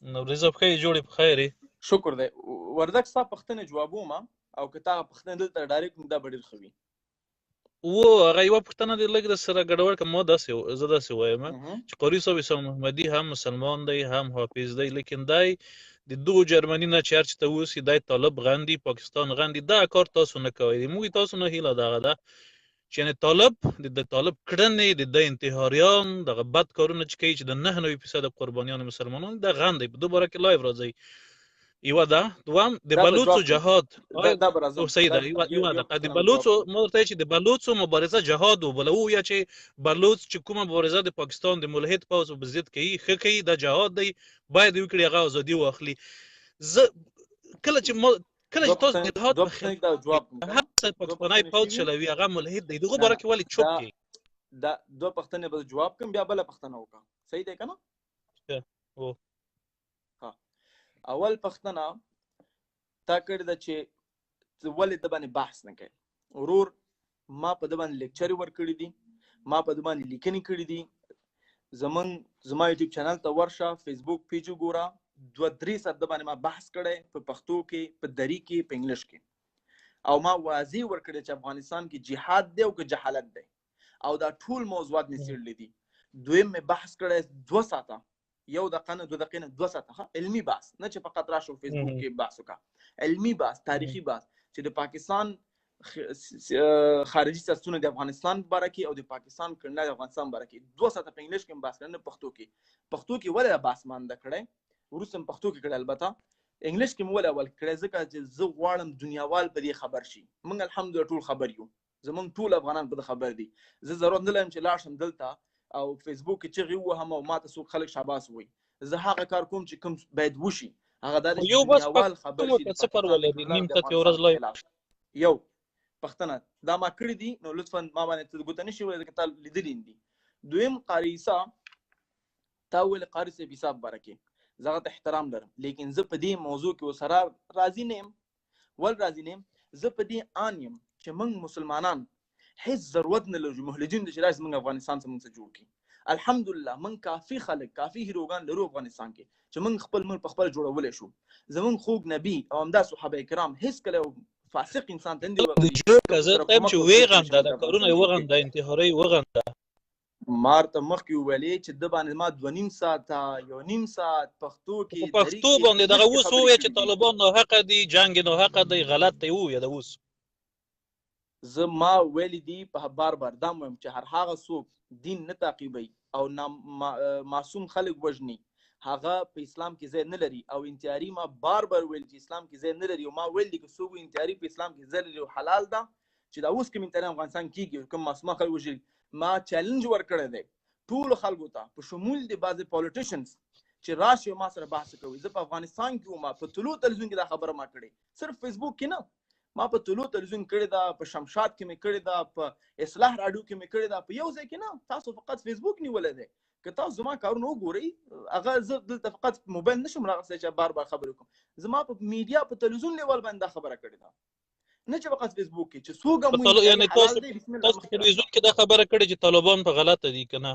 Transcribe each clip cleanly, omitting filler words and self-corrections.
نو ورځې په خیر جوړې په خیر شکر دی وردک ستا پښتنې جوابوم او که تا پښتنې دلته ډایرکټ دا به ډېر ښه وي. هغه یوه پوښتنه دې لږ درسره ګډوډ کړم. زه داسې وایم چې قاري صاحب حسام محمدي هم مسلمان دی هم حافظ دی، لیکن دی د دغو جرمني نه چې هر چېرته اوسي دی طالب غندي، پاکستان غندي. دغه کار تاسو نه کوئ. موږ تاسو نه هیله دغه ده چې یعنې طالب د طالب کړنې د ده انتحاریان دغه بد کارونه چې کوي چې د 99% قربانیان مسلمانان د غندي په دې باره کې لایو راځئ. یوه ده. دوم د بلوڅو جهاد صحیح ده. یوه ده د بلوڅو ما ورته چې د بلوڅو مبارزه جهاد وبله ووایه چې بلوڅ چې کومه مبارزه د پاکستان د ملحد پوځ په ضد کوي ښه کوي دا جهاد دی باید یې وکړي هغه ازادي واخلي. زه کله چې تاسو د جهاد هر څه پاکستاني پوځ چلوي هغه ملحد دی دغه باره کې ولې چوپ کوي؟ دا دوه پښتنې به جواب کوم بیا بله پښتنه وکړه. صحیح دی که نه؟ اول پښتنه تا کړې ده چې ولې د باندې بحث نه کوي. ورور ما په د باندې لیکچرې ورکړي دي، ما په د باندې لیکنې کړي دي. زما یوټیوب چینل ته ورشه، فیسبوک پیج وګوره، 2-3 ساعت د باندې ما بحث کړی په پښتو کې، په دري کې، په انګلیش کې، او ما واضح ورکړی چې افغانستان کې جهاد دی او که جهالت دی او دا ټول موضوعات مې څېړلي دي. دویم مې بحث کړی 2 ساعته، یو دقیقه نه 2 دقیقې نه 2 ساعته علمي بحث، نه چې فقط راشو فیسبوک کې بحث وکړه، علمي بحث، تاریخي بحث چې د پاکستان خارجي سیاستونه د افغانستان په باره کې او د پاکستان کړنه د افغانستان په باره کې 2 ساعته په انګلیش کې بحث کړی، نه پښتو کې. پښتو کې ولې بحث مانده کړی، وروسته پښتو کې کړی، البته انګلیش کې مې ولې اول کړی ځکه چې زه غواړم دنیاوال په دې خبر شي. موږ الحمدلله ټول خبر یو، زمونږ ټول افغانان په دې خبر دي. زه ضرورت نه لرم چې لاړ شم دلته او فیسبوک کې چغې ووهم او ماته څوک خلک شاباس وایي. زه هغه کار کوم چې کوم باید وشي، هغه دا چې دنیاوال خبر شي. یو پښتنه دا ما کړي دي، نو لطفا ما باندې ته ګوته نشي وایي ځکه تا لیدلي دي. دویم قاري عیسی تا ویل قاري صاحب حساب باره کې زه هغه ته احترام لرم، لیکن زه په دې موضوع کې ورسره راضي نه یم. ول راضي نه یم زه په دې آن یم چې موږ مسلمانان هیڅ ضرورت نه لرو مهلجین د شرایط موږ افغانستان څخه جوړ کړي. الحمدلله موږ کافي خلک، کافي هیروګان لرو افغانستان کې چې موږ خپل ملک په خپل جوړولی شو. زموږ خوږ نبی او همدا صحابه کرام هیڅ کله فاسق انسان ته نه دی مارته مخکې ویلې چې د باندې ما 2.5 ساعته 1.5 ساعت پښتو کې پښتو باندې دغه اوس ووایه چې طالبان ناحقه دي، جنګ ناحقه دی، غلط دی ووایه. د اوس زه ما ویلي دي په بار بار دا وایم چې هر هغه څوک دین نه تعقیبوي او معصوم خلک وژني هغه په اسلام کې ځای نه لري. او انتحاري ما بار بار ویل چې اسلام کې ځای نه لري، او ما ویل دي که څوک انتحاري په اسلام کې ځای لري او حلال ده چې دا اوس کوم انتحاري افغانستان کېږي کوم معصومه خلک وژني. ما چیلنج ورکړی دی ټولو خلکو ته په شمول د بعضې پالیټیشنز چې راشي ما سره بحث کوي. زه په افغانستان کې وم، په طلوع تلویزیون کې دا خبره ما کړې، صرف فیسبوک کې نه، ما په طلوع تلویزیون کړې ده، په شمشاد کې مې کړې ده، په اصلاح راډیو کې مې کړې ده، په یو ځای کې نه. تاسو فقط فیسبوک نیولی دی. که تاسو زما کارونه وګورئ هغه زه دلته فقط موبایل نشم راغلی چې بار بار خبرې وکړم. زما په میډیا په تلویزیون لیول باندې دا خبره کړې ده، نه چې فقط فیسبوک کې چې څوک هم یعنی تاسو تلویزیون کې دا خبره کړې چې طالبان په غلطه دي که نه؟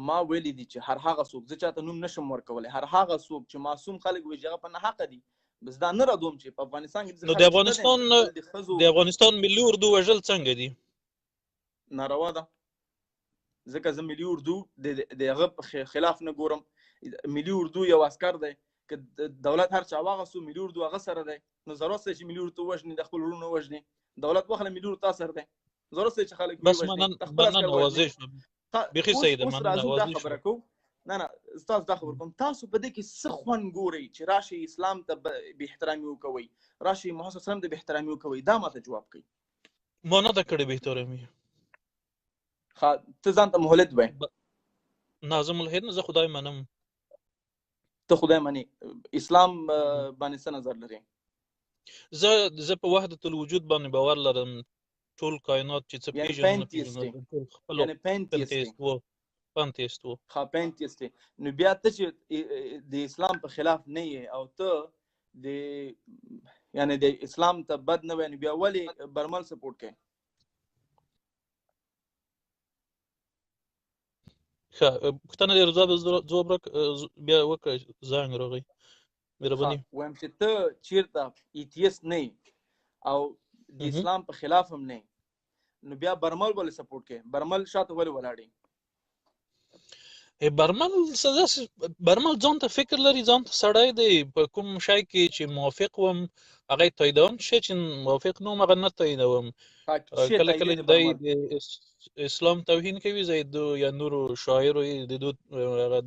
ما ویلي دي چې هر هغه څوک، زه چاته نوم نشم ورکولی، هر هغه څوک چې معصوم خلک وژني هغه په ناحقه دي. بس دا نه رادوم چې په افغانستان کې نو د افغانستان ملي اردو وژل څنګه دي؟ ناروا ده. ځکه زه ملي اردو د هغه خلاف نه ګورم. ملي اردو یو عسکر دی، که دولت هر چا واغستو ملي اردو هغه سره دی، نو ضرورت دی چې ملي اردو وژني، د خپل وروڼو وژني. دولت واخله ملي اردو تا سره دی، ضرورت دی چې خلک بس مننه واضح شو بیخي صحیح ده. مننه واضح شو. نه استاد دا خبر کوم تاسو په دې کې څه خوند ګورئ چې راشي اسلام ته به احترامي وکوي، راشي محمد صلی الله علیه وسلم ته به احترامي وکوي. دا ماته جواب کوي. ما نه ده کړې به احترامي. ته ځان ته مهلت وای؟ نه زه ملحد نه، زه خدای منم. ته خدای منې؟ اسلام باندې څه نظر لري؟ زه په وحدت الوجود باندې باور لرم. ټول کائنات چې څه پیژنو یعنی پینتیست و. پینتیست. نو بیا ته چې د اسلام په خلاف نه یې او ته د یعنی د اسلام ته بد نه وای، نو بیا ولې برمل سپورټ کوي؟ ښه پوښتنه دې ځواب بیا وکړه زنګ راغی مهرباني وایم چې ته چیرته ایتیست نه او د اسلام په خلاف هم نه نو بیا برمل ولې سپورټ کې برمل شاته ولې ولاړی برمل ځان ته فکر لري ځان ته سړی دی په کوم شی کې چې موافق وم هغه تاییدوم چې موافق نه وم هغه نه تاییدوم کله کله دی د اسلام توهین کوي زید یا نورو شاعرو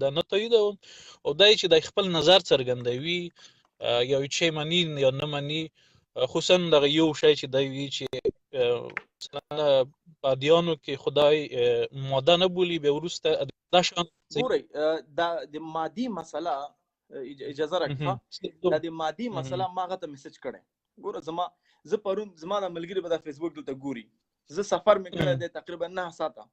د نه تاییدوم او دای چې د خپل نظر څرګندوي یو شی مني یا نه مني خصوصا دغه یو شی چې دی وی چې مثلا په ادیانو کې خدای ماده نه بولي به وروسته دا شان ګورئ د مادي مسله اجازه راکړه دا د مادي مسله ما غته میسج کړه ګوره زه پرون زما د ملګری په د فیسبوک دلته ګوري زه سفر مې کړی دی تقریبا 9 ساعته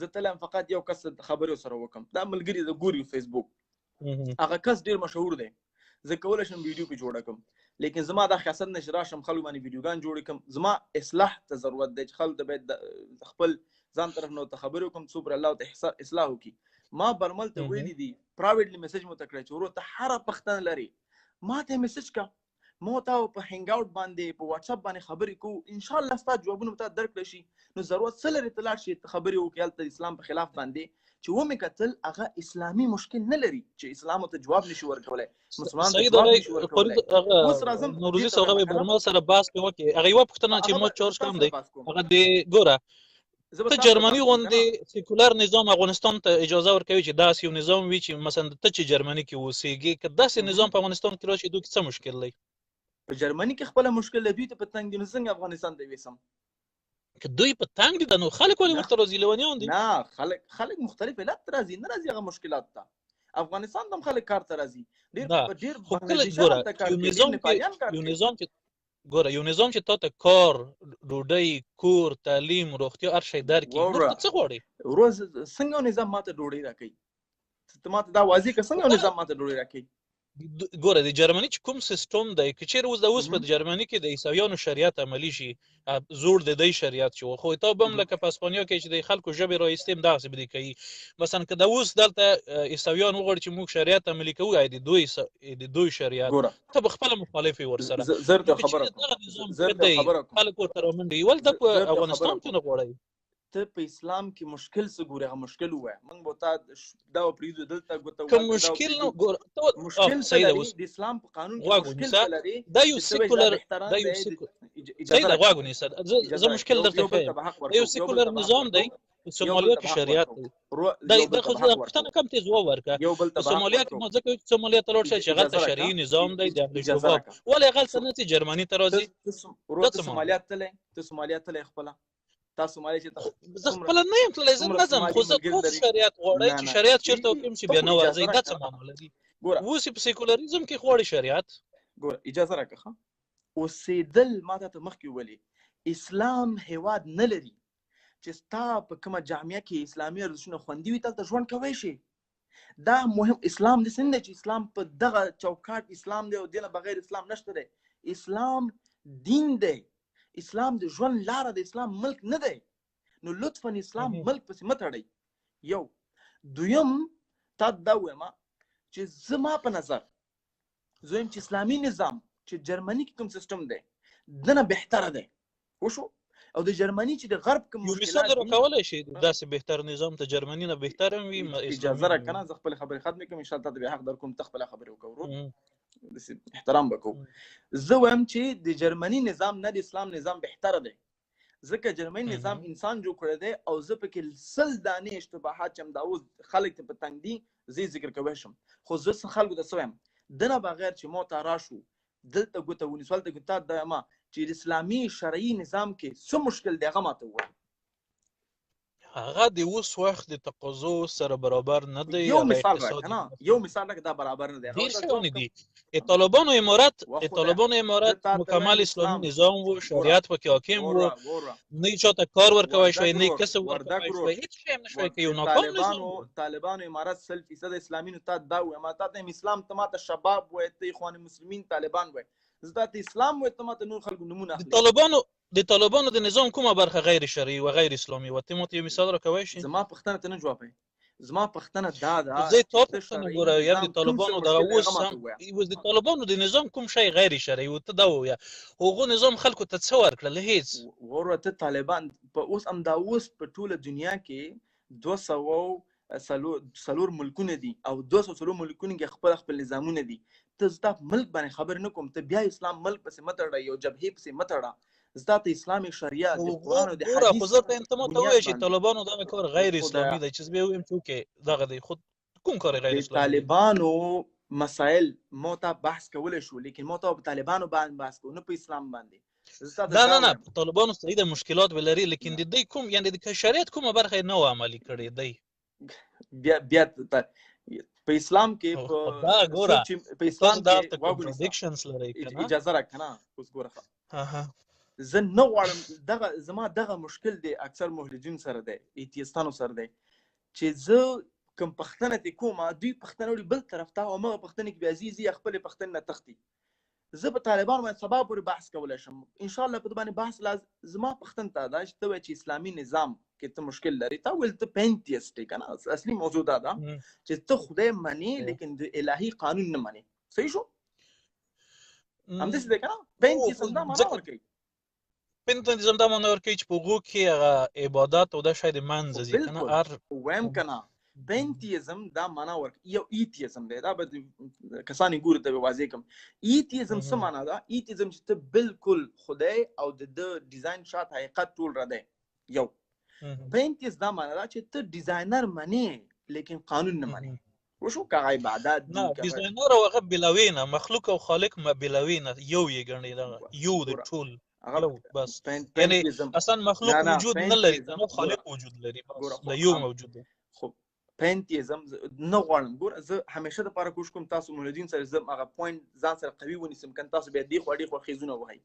زه تلم فقط یو کس خبرې سره وکم دا ملګری د ګوري فیسبوک هغه کس ډیر مشهور دی زه کولای شم ویډیو په جوړ کړم لیکن زما د خاصت نشه راشم خلک باندې ویډیوګان جوړ کړم زما اصلاح ته ضرورت دی چې خلک د باید خپل ځان طرف نو ته خبرې وکم سوبر الله ته اصلاح وکي ما برمل ته ویلي دي پرایویټلی میسج مو تکړه چې ورو ته هر پښتنه لري ما ته میسج کا مو ته په هنګ اوټ باندې په واتس اپ باندې خبرې کو ان شاء الله ستاسو جوابونه ته درکړي شي نو ضرورت څه لري تلاړ شي خبرې وکړل ته اسلام په خلاف باندې چې و مې کتل هغه اسلامي مشکل نه لري چې اسلام ته جواب نشي ورکولای مسلمان ته جواب نشي ورکولای اوس راځم نوروزي سره به برمل سره باس کوي هغه یو پښتنه چې مو چورج کوم دی هغه دی ګوره ته جرمني غوندې سیکولر نظام افغانستان ته اجازه ورکوي چې داسې یو نظام وي چې مثلا ته چې جرمني کې اوسېږي که داسې نظام په افغانستان کې راشي دوی څه مشکل دی په جرمني کې خپل مشکل دی دوی ته په تنګ دي نو څنګه افغانستان ته وېسم که دوی په تنګ دي نو خلک ولې ورته راځي لیونیان دي نه خلک مختلف علت راځي نه راځي هغه مشکلات ته افغانستان ته خلک کار ته راځي ډیر خو کله ګوره یو نظام چې تاسو ته کار ډوډۍ کور تعلیم روغتیا هر شی درکړي نو څه غواړي روز څنګه نظام ماته ډوډۍ راکړي ته ماته دا واضح که څنګه نظام ماته ډوډۍ راکړي ګوره د جرمني چې کوم سیستم دی که چیرې اوس په جرمني کې د عیسویانو شریعت عملی شي زوړ د دې شریعت شو خو ته به هم لکه په اسپانیا کې چې د خلکو ژبې را ایستیم داسې به دي کوي مثلا که د اوس دلته عیسویان وغواړي چې موږ شریعت عملي کوو د دوی شریعت ته به خپله مخالف یې ورسره زر ته خبره خلک ورته رامنډي ول د په افغانستان کې نه غواړي ته په اسلام کې مشکل څه ګورې هغه مشکل وای موږ به تا دا پریزو دلته ګوته کوم مشکل نو ګور مشکل څه لري د اسلام په قانون کې مشکل څه لري دا یو سیکولر دا یو سیکولر غواګونی سره زه مشکل درته ښیم یو سیکولر نظام دی سومالیا کې شریعت دی دا خو پښتنه کم تیز ورکه سومالیا کې مو ځکه سومالیا ته لوړ شي چې غلطه شرعي نظام دی د شباب ولا غلطه نه جرمني ته راځي ته سومالیا ته خپل تاسو مالي چې زه خپل نه یم تللی زه نظم خو زه ټول شریعت غواړی چې شریعت چیرته وکړم چې بیا نه ورځي دا څه معامله دي اوس په سیکولریزم کې غواړي شریعت ګوره اجازه راکړه اوسېدل ماته ته مخکې ولې اسلام هیواد نه لري چې ستا په کومه جامعه کې اسلامي ارزښتونه خوندي وي تلته ژوند کوی شي دا مهم اسلام د څنګه چې اسلام په دغه چوکاټ اسلام دی او دینه بغیر اسلام نشته دی اسلام دین دی اسلام د ژوند لاره د اسلام ملک نه دی نو لطفا اسلام ملک پسې مه تړئ یو دویم تا دا وایم چې زما په نظر زه وایم چې اسلامي نظام چې جرمني کې کوم سیستم دی دنه بهتره دی وشو او د جرمني چې د غرب کوم مشکلات دي کولای شي داسې بهتر نظام ته جرمني نه بهتر وي اجازه راکنه زه خپل خبرې ختم کوم ان شاء الله ته به حق در کوم تخپل خبرې وکړو احترام وکړو زه وایم چې د جرمني نظام نه د اسلام نظام بهتره دی ځکه جرمني نظام انسان جوړ کړی دی او زه پکې سل دانې اشتباهات چې همدا اوس خلک ته په تنګ دي زه ذکر کوی شم خو زه خلکو ته څه وایم دنه بغیر چې مو ته راشو دلته ګوته ونیسول ته ګوته دا ما چې د اسلامي شرعي نظام کې څه مشکل دی هغه ماته ووایه هغه د اوس وخت د تقاضو سره برابر نه دی یو مثال راکړه دا برابر نه دی ډیر څه دي طالبانو امارات مکمل اسلامي نظام و شریعت پکې حاکم و نه چاته کار ورکوي شوی نه کسب ورکوي شوی هیڅ شی هم نشوي کوي ناکام نظام طالبانو امارات 100% اسلامي نو تا دا و ما ته اسلام ته ماته شباب و ته اخوان مسلمین طالبان و زه ته اسلام و ته ماته نور خلکو نمونه د طالبانو د نظام کومه برخه غیر شرعي و غیر اسلامي و ته مو مثال راکوي شي زما پښتنه ته نه جواب زما پښتنه دا ده زه تا چې ته پوښتنه شرعي ګوره یار د نظام کوم طالبانو څه دغه مشکل دی اوس هغه هم ماته ووایه. اوس د طالبانو د نظام کوم شی غیر شرعي و ته دا ووایه هغو نظام خلکو ته څه ورکړل هیڅ وروره ته طالبان په اوس همدا اوس په ټوله دنیا کې 204 ملکونه دي او 204 ملکونه کې خپل نظامونه دي. ته زه په ملک باندې خبر نه کوم، ته بیا اسلام ملک پسې مه تړه، یو جبهې پسې مه تړه. زه ته اسلامي شریعت د قرآن او د ګوره خو حدیث زه ته ته ماته بنیاد ووایه چې باندې طالبانو دغه کار غیر خدایا اسلامي دی چې زه بیا ووایم چې اوکې دغه دی خو کوم کار غیر د اسلامي دی طالبانو مسائل مو ته بحث کولی شو، لیکن مو ته په طالبانو باندې بحث کوو نه په اسلام باندې. زه دا نه نه طالبانو صحیح د مشکلات ولري لیکن د دوی کوم یعنی د شریعت کومه برخه یې نه و عملي کړې دی بیا په اسلام کې دا ګوره په اسلام دا کې contradictions لري کنه اجازه راکنه اوس ګوره اها زه نه غواړم زما دغه مشکل دی اکثر مهلجین سره دی ایتیستانو سره دی چې زه کوم پښتنه ته کومه دوی پښتنه وړي بل طرف ته او مغه پښتنه کې بیا عزیزي خپل پښتنه تختی. زه په طالبان باندې سبا پورې بحث کولای شم ان شاء الله په باندې بحث لازم زما پښتن ته دا چې اسلامي نظام کې ته مشکل لري تا ول ته پینتیست کنه اصلي موضوع دا ده چې ته خدای مانی لیکن د الهي قانون نه مانی. صحیح شو هم دې څه کنه پینتیست دا معنا ورکي پینتیزم دا معنا ورکي چې په غو کې هغه عبادت او د شاید منځ ځي کنه ار ویم کنه پینتیزم دا معنا ورک یو ایتیزم دی دا به کسانی ګوري ته واضح کوم ایتیزم څه معنا ده. ایتیزم چې ته بالکل خدای او د ډیزاین شات حقیقت ټول را دی یو. پینتیز دا معنا ده چې ته ډیزاینر منی لیکن قانون نه منی. وشو کا عبادت نه ډیزاینر او هغه بلوینه مخلوق او خالق ما بلوینه یو یې ګڼي دا یو د ټول بس یعنی اصلا مخلوق وجود نه لري نو خالق وجود لري بس د یو موجود دی. خب پینتیزم نه غواړم ګور زه همیشه د لپاره کوشش کوم تاسو مولدین سره زه هغه پوینټ ځان سره قوي ونیسم کنه تاسو بیا دی خو خیزونه وای.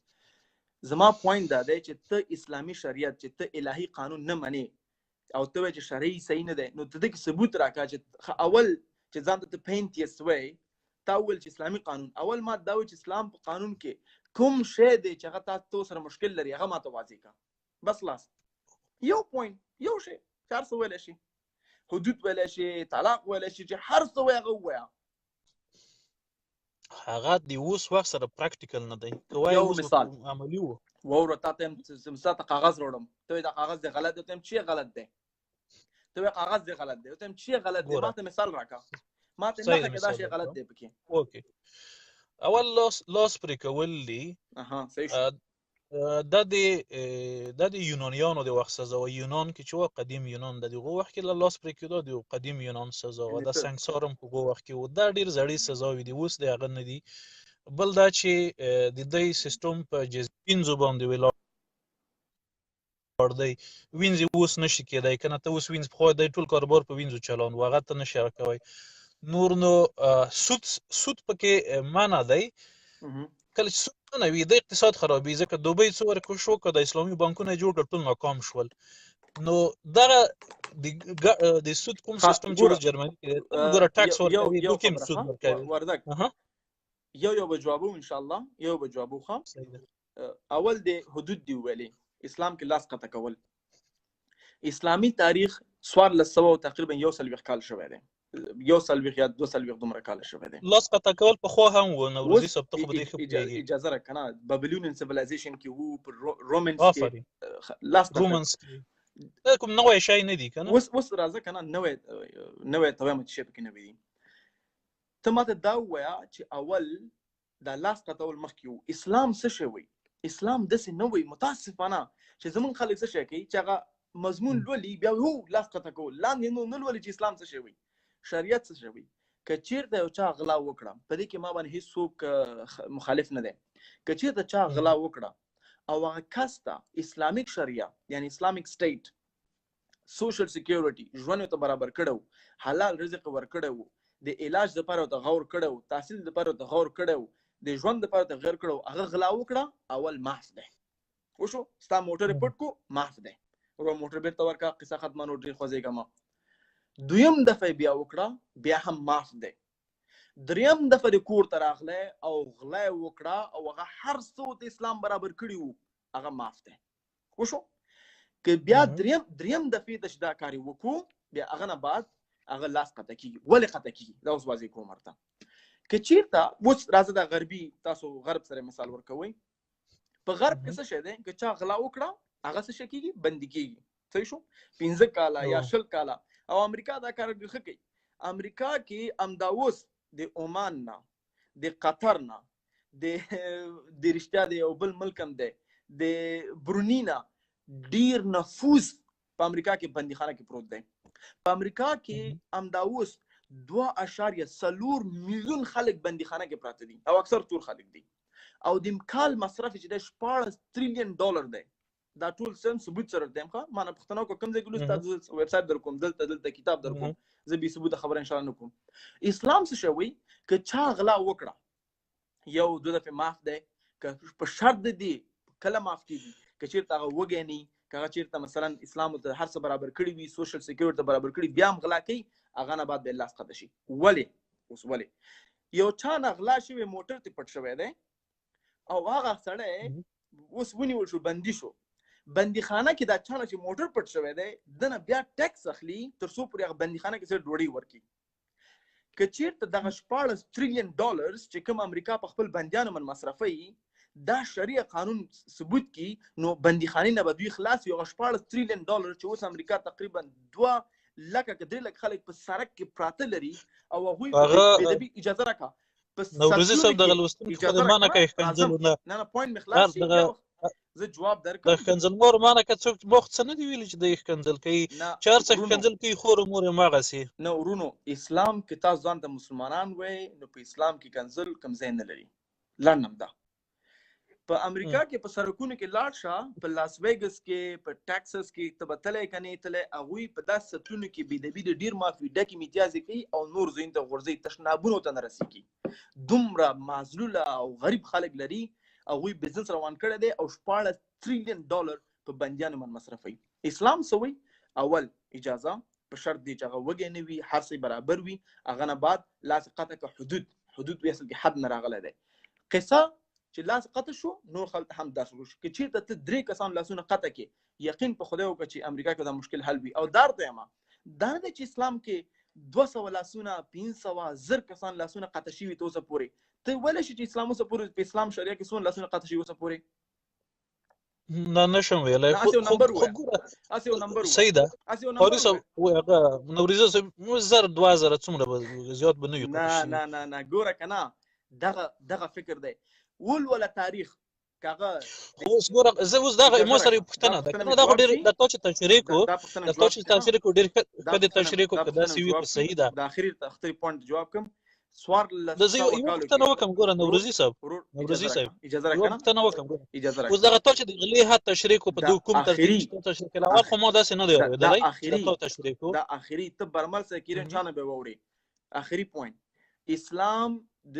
زما پوینټ دا دی چې ته اسلامي شریعت چې ته الهي قانون نه منې او ته چې شرعي صحیح نه دی نو ته د ثبوت راکا چې اول چې ځان ته پینتیست وای تا ول چې اسلامي قانون اول ما دا و چې اسلام په قانون کې کوم شی دی چې هغه تاسو سره مشکل لري هغه ماته واضح کا بس لاس یو پوینټ یو شی 400 ولا شي حدود ولا شي طلاق ولا شي چې هر څه وایغه وایا هغه دی اوس وخت سره پریکټیکل نه دی کوي یو مثال عملی وو وره تاسو سمسات کاغذ وروړم ته دا کاغذ دی غلط دی ته چی غلط دی ته کاغذ دی غلط دی ته چی غلط دی ماته مثال راکا ماته نه کدا شی غلط دی پکې اوکي اول لاس پرې کول دي اها صحیح دا د یونانیانو د وخت سزا و یونان کې چې قدیم یونان د دغه وخت کې لاس پرې کېدو د قدیم یونان سزا و د سنگسارم په هغه وخت کې و دا ډیر زړې سزا وي د اوس د هغه نه دي بل دا چې د دې سیستم په جزپینځو باندې ویل دی وینځي اوس نشي کېدای کنه ته اوس وینځ خو د ټول کاروبار په وینځو چلون واغه ته نشي راکوي نور نو سود پکې معنا دی کله چې سود نه وي د اقتصاد خرابي ځکه دوبۍ څو ورکو شو که د اسلامي بانکونه جوړ کړ ټول ناکام شول نو دا د سود کوم سیستم چې جرمني کې ګوره ټاکس ورکوي دوی کوم سود ورکوي وردک یو به جوابو ان شاء الله یو به جوابو خام اول د حدود دی ویلي اسلام کې لاس قطع کول اسلامي تاریخ 1400 تقریبا یو سلوي کال شوی دی یو سلوي یا 2 سلوي دومره کال شوی دی لاس قطع کول په خو هم و نوروزي سبت خو به دی اجازه راکنه بابلیون سیویلایزیشن کې وو پر رومانس کې لاس رومانس کې کوم نوې شای نه دی کنه وس راځه کنه نوې توام چې په کې نه وي ته ماته دا وایا چې اول د لاس قطع ول مخکې اسلام څه شوی اسلام د څه نوې متاسفانه چې زمون خلک څه شي کوي چې هغه مضمون لولي بیا هو لاس قطع کول لاندې نو ولې چې اسلام څه شوی شریعت څه شوی کچیر د یو چا غلا وکړه په دې کې ما باندې هیڅ څوک مخالف نه دی کچیر د چا غلا وکړه او هغه کستا اسلامیک شریعت یعنی اسلامیک سټیټ سوشل سکیورټي ژوند ته برابر کړو حلال رزق ور کړو د علاج لپاره ته غور کړو تحصیل لپاره ته غور کړو د ژوند لپاره ته غیر کړو هغه غلا وکړه اول معاف ده وشو ستا موټر پټ کو معاف ده ورو موټر بیرته ورکا قصه ختمه نو ډیر خوځېګه ما دویم دفعه بیا وکړه بیا هم معاف ده دریم دفعه د کور ته راغله او غلا وکړه او هغه هر څه د اسلام برابر کړی وو هغه معاف ده وشو که بیا دریم دفعه د شدا کاری وکړو بیا هغه نه بعد هغه لاس قطع کیږي. ولې قطع کیږي؟ دا اوس واضح کوم ورته. که چیرته اوس راځه د غربي تاسو غرب سره مثال ورکوئ، په غرب کې څه شی دی؟ که چا غلا وکړه هغه څه شي کیږي؟ بندي کیږي. صحیح شو؟ 15 کاله یا 20 کاله. او امریکا دا کار ډېر ښه کوي. امریکا کې همدا اوس د عمان نه، د قطر نه، د رښتیا د یو بل ملک هم دی، د بروني نه ډېر نفوذ په امریکا کې بندیخانه کې پروت دی. په امریکا کې همدا اوس 2.4 میلیون خلک بندیخانه کې پراته دي او اکثر تور خلک دي. او د کال مصرف چې د 14 تریلیون ډالر دی. دا ټول سم ثبوت سره دیم ښه. ما نه پښتنو کو کوم ځای کې لوست ویب سایټ در کوم، دلته کتاب در کوم، زه به ثبوت خبر ان شاء الله نکوم. اسلام څه شوی؟ که چا غلا وکړه یو دوه دفعه معاف دی، که په شرط دی کله معاف کیږي. که چیرته هغه وګینی، که چیرته مثلا اسلام ته هر څه برابر کړی وي، سوشل سکیورټي ته برابر کړی، بیا هم غلا کوي، هغه نه بعد به لاس قطع شي. ولې؟ اوس ولې یو چا نه غلا شوی موټر ته پټ شوی دی او هغه سړی اوس ونیول شو، بندي شو. بندیخانه کې دا چا نه چې موټر پټ شوی دی دنه بیا ټیکس اخلي تر څو پورې هغه بندیخانه کې څه ډوډۍ ورکړي. که چیرته دغه 14 تریلیون ډالرز چې کوم امریکا په خپل بندیانو من مصرفوي دا شریع قانون ثبوت کی، نو بندیخانې نه به دوی خلاص وي. 14 تریلیون ډالر چې اوس امریکا تقریبا 2 لکه که 3 لک خلک په سړک کې پراته لري او هغوی اجازه راکړه نوروزي صاحب دغه لوستونکو خو د مانه کوي ښکنځلو نه پوینټ مې خلاص شي، زه جواب درکړم. د ښکنځلمور مانه که څوک وخت څه نه دی ویلي چې د ښکنځل کوي، چې هر څه ښکنځل کوي خور مور یې هماغسې. نه ورونو، اسلام کې تاسو ځان ته مسلمانان وایئ، نو په اسلام کې کنځل کوم ځای نه لري. لنډم ده. په امریکا کې په سرکونو کې لاړ شه، په لاس ویګس کې، په ټکساس کې ته به تلی که نه تلی، هغوی په داسې سطحونو کې بېدبي د ډېر مافي ډکې امتیازې کوي او نور ځایونو ته غورځوي، تشنابونو ته نه رسېږي. دومره معذلوله او غریب خلک لري، هغوی بزنس روان کړی دی او 14 تریلیون ډالر په بندیانو من مصرفوي. اسلام څه وایي؟ اول اجازه په شرط دی چې هغه وږی نه وي، هر څه برابر وي، هغه نه بعد لاس قطع که حدود وي، اصل کې حد نه راغلی دی. قصه چې لاس قطع شو نور خلک هم داسې وشو. که چېرته ته 3 کسان لاسونه قطع کړې، یقین په خدای وکړه چې امریکا کې دا مشکل حل وي. او دا ورته یم دا نه دی چې اسلام کې 200 لاسونه 500 زر کسان لاسونه قطع شوي ته اوسه پورې. ته ویلی شي چې اسلام اوسه پورې په اسلام شریعه کې څومره لاسونه قطع شوي اوسه پورې؟ نه نشم ویلی. هسې یو نمبر ووایه، هسې یو نمبر ووایه. صحیح ده. هسې یو نمبر ووایه. هغه نوروزي صاحب 1000 2000 څومره به زیات به نه وي. نه ګوره که نه دغه فکر دی. ولوله تاریخ کاغه اوس ګوره زه اوس دغه مو سره پوښتنه ده کنه، دا خو ډېر د تا چې تشریح کو د تا چې تشریح کو ډېر ښه د تشریح کو کدا سی وی صحیح ده. د اخري پوینټ جواب کوم سوار د زه یو پوښتنه وکم. ګوره نوروزي صاحب اجازه راکړه، پوښتنه وکم. اجازه راکړه. اوس دغه تا چې د غلی هات تشریح کو په دوه کوم ترتیب تشریح کړه، اول خو ما داسې نه دی اورېدلی چې تا تشریح کو. دا اخري ته برمل سره کېرن چانه به ووري. اخري پوینټ اسلام د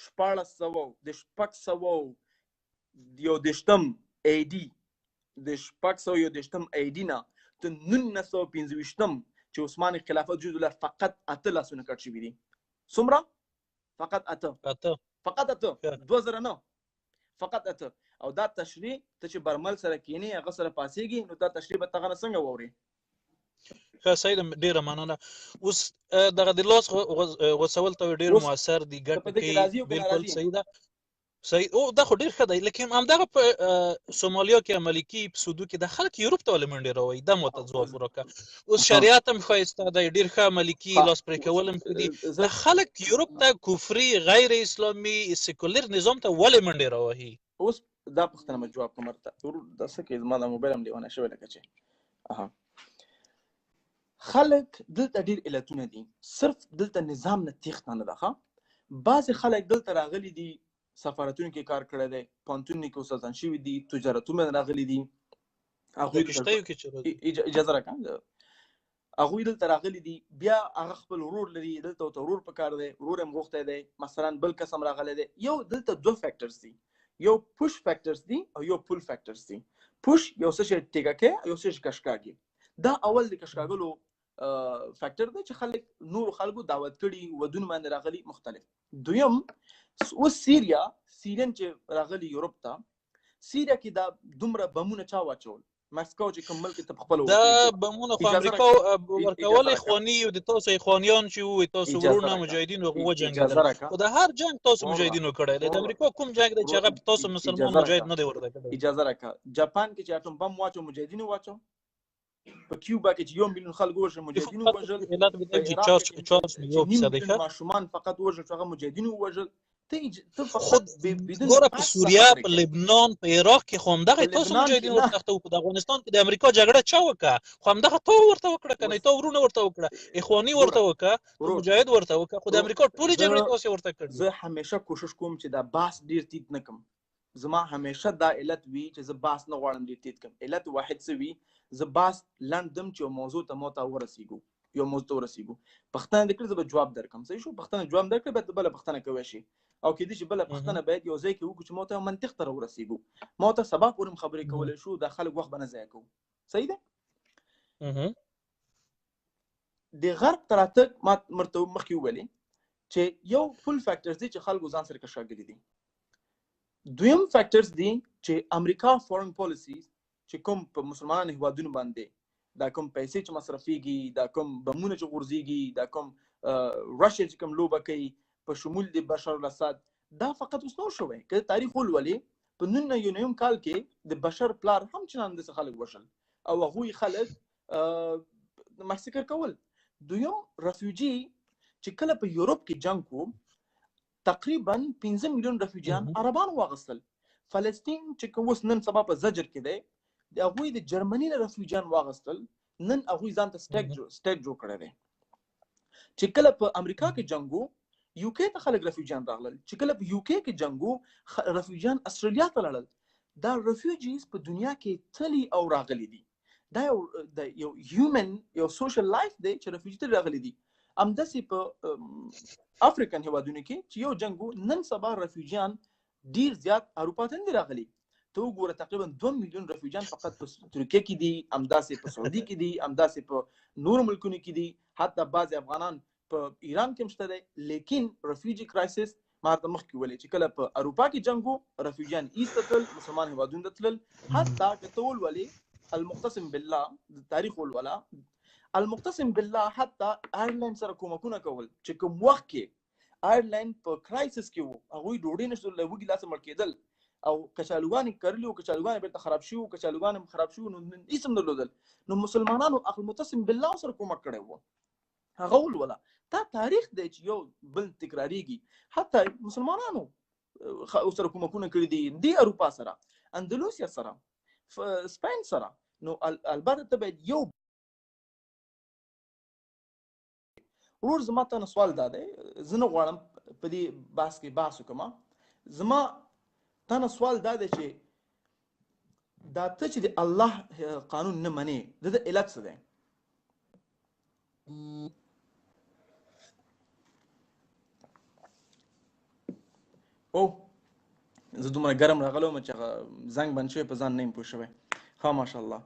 1400 د 600 یو دشتم ای ډي د 600 ای ډي نه ته 1925 چې عثماني خلافت جوړ له فقط 8 لاسونه کټ شوي دي. څومره؟ فقط 8 فقط 8 2000 نه فقط 8. او دا تشریح ته چې برمل سره کینی هغه سره پاسېږي، نو دا تشریح به تغه څنګه ووري؟ ښه صحیح ده، ډېره مننه. اوس دغه د لاس غوڅول ته ډېر مؤثر دي، ګټه کوي، بالکل صحیح ده. صحیح. او دا خو ډېر ښه دی، لیکن همدغه په سومالیا کې عملي کېږي، په سودو کې د خلک یورپ ته ولې منډې راوایي؟ دا مو ته ځواب وراکړه. اوس شریعت هم ښایسته دی، ډېر ښه عملي کېږي، لاس پرې کول هم ښه دي. د خلک یورپ ته کفري غیر اسلامي سیکولر نظام ته ولې منډې راوهي؟ اوس دا پوښتنه مې جواب کوم ورته. د څه کې زما د موبایل هم لیونه شوی لکه چې خلک دلته ډېر علتونه دي، صرف دلته نظام نه تېښته نه ده. ښه بعضې خلک دلته راغلي دي، سفارتونو کې کار کړی دی، پوهنتونونو کې استادان شوي دي، تجارتونه راغلي دي، اجازه راکړه، هغوی دلته راغلي دي، بیا هغه خپل ورور لري، دلته ورته ورور پکار دی، ورور هم غوښتی دی، مثلا بل کس هم راغلی دی. یو دلته 2 فیکټرز دي، یو پوش فیکټرز دي او یو پول فیکټرز دي. پوش یو څه شی ټیکه کوي، یو څه شی کشکاږي. دا اول د کشکاږلو فیکټر دی چې خلک نور خلکو دعوت کړي، ودونه باندې راغلي مختلف. دویم اوس سیریا چې راغلي یورپ ته، سیریا کې دا دومره بمونه چا واچول؟ مکسیکو چې کوم ملک ته په خپل دا وکړي بمونه خو امریکا ورکول اخواني او د تاسو اخوانیان چې وي تاسو ورونه مجاهدین او وجنګیدل او د هر جنگ تاسو مجاهدینو کړی دی د امریکا کوم جنگ دی چې هغه تاسو مسلمان مجاهد نه دی ورته کړی اجازه راکړه جاپان کې چې اټوم بم واچو مجاهدینو واچو په کیوبا کې چې 1 میلیون خلک وژل مجاهدینو وژل علت به چې 4 میلیون ماشومان فقط وژل هغه مجاهدینو وژل ته خود ګوره په سوریه په لبنان په عراق کې خو همدغه تاسو مجاهدین ورته په افغانستان کې د امریکا جګړه چا وکړه خو همدغه تو ورته وکړه کنه تو ورونه ورته وکړه اخواني ورته وکړه مجاهد ورته وکړه خو د امریکا ټولې جګړې تاسو ورته کړې زه همیشه کوشش کوم چې دا باس ډیر تیت نه کم زما همیشه دا علت وی چې زه باس نه غواړم ډیر تیت کم علت واحد څه وی زه باس لندم چې موضوع ته مو ته ورسیږو یو موضوع ورسیږو پښتنه د کړه زه به جواب درکم صحیح شو پښتنه جواب درکړه به بل پښتنه کوي شي او کې دې چې بل پښتنه باید یو ځای کې وکړو چې مو ته منطق ته ورسیږو مو ته سبا پورم خبرې کولای شو د خلک وخت بنه ځای کو صحیح ده د غرب تراتک ما مرته مخکې ویلې چې یو فل فیکټرز دي چې خلکو ځان سره کشاګری دي دویم فیکټرز دي چې امریکا فورن پالیسی چې کوم په مسلمانانو هیوادونو باندې دا کوم پیسې چې مصرفيږي دا کوم بمونه چې غورځيږي دا کوم راشیا چې کوم لوبه کوي په شمول د بشار الاسد دا فقط اوس نو شوی که تاریخ ولولي په 1999 کال کې د بشار پلار هم چنان د خلک وشل او هغه خلک مکسیکر کول دویم رفیوجی چې کله په یورپ کې جنگ کو تقریبا 15 میلیون رفیوجیان عربان واغستل فلسطین چې کوم وس نن سبا په زجر کې دی د هغوی د جرمني نه رفیوجیان واغستل نن هغوی ځان ته سټیک جوړ کړی دی چې کله په امریکا کې جنگو یو کې ته خلک رفیوجیان راغلل چې کله په یو کې کې جنگو رفیوجیان استرالیا ته لاړل دا رفیوجیز په دنیا کې تلي او راغلي دي دا یو هیومن یو سوشل لایف دی چې رفیوجی ته راغلي دي همداسې په افریقن هیوادونو کې چې یو جنگو نن سبا رفیوجیان ډیر زیات اروپا ته نه راغلي ته وګوره تقریبا 2 میلیون رفیوجیان فقط په ترکیه کې دي همداسې په سعودي کې دي همداسې په نور ملکونو کې دي حتی بعض افغانان په ایران کې مشته دي لیکن رفیوجی کرایسس ما ته مخکې ولې چې کله په اروپا کې جنگو رفیوجیان ایست تل مسلمان هیوادونو ته تلل حتی کتول ولې المقتسم بالله تاریخ الولا المقتسم بالله حتی آیرلند سره کومکونه کول چې کوم وخت کې آیرلند په کرایسس کې وو هغه ډوډۍ نشو لوګي لاس مړ کېدل او کچالوګان کرلو کچالوګان به خراب شي او کچالوګان خراب شي نو اسم نه لودل نو مسلمانانو عقل متصم بالله سره کومک کړي وو هغه ولولا تا تاریخ دی چې یو بل تکراریږي حتی مسلمانانو سره کومکونه کړی دي اروپا سره اندلسیا سره سپین سره نو البته ته به یو ورور زما ته سوال دا دی زنه غواړم په دې باس کې باسو کما زما تاسو سوال دا دی چې دا ته چې د الله قانون نه مني د علت څه دی او زه دومره ګرم راغلم چې زنګ بند شوی په ځان نه پوه شوی ها ماشاءالله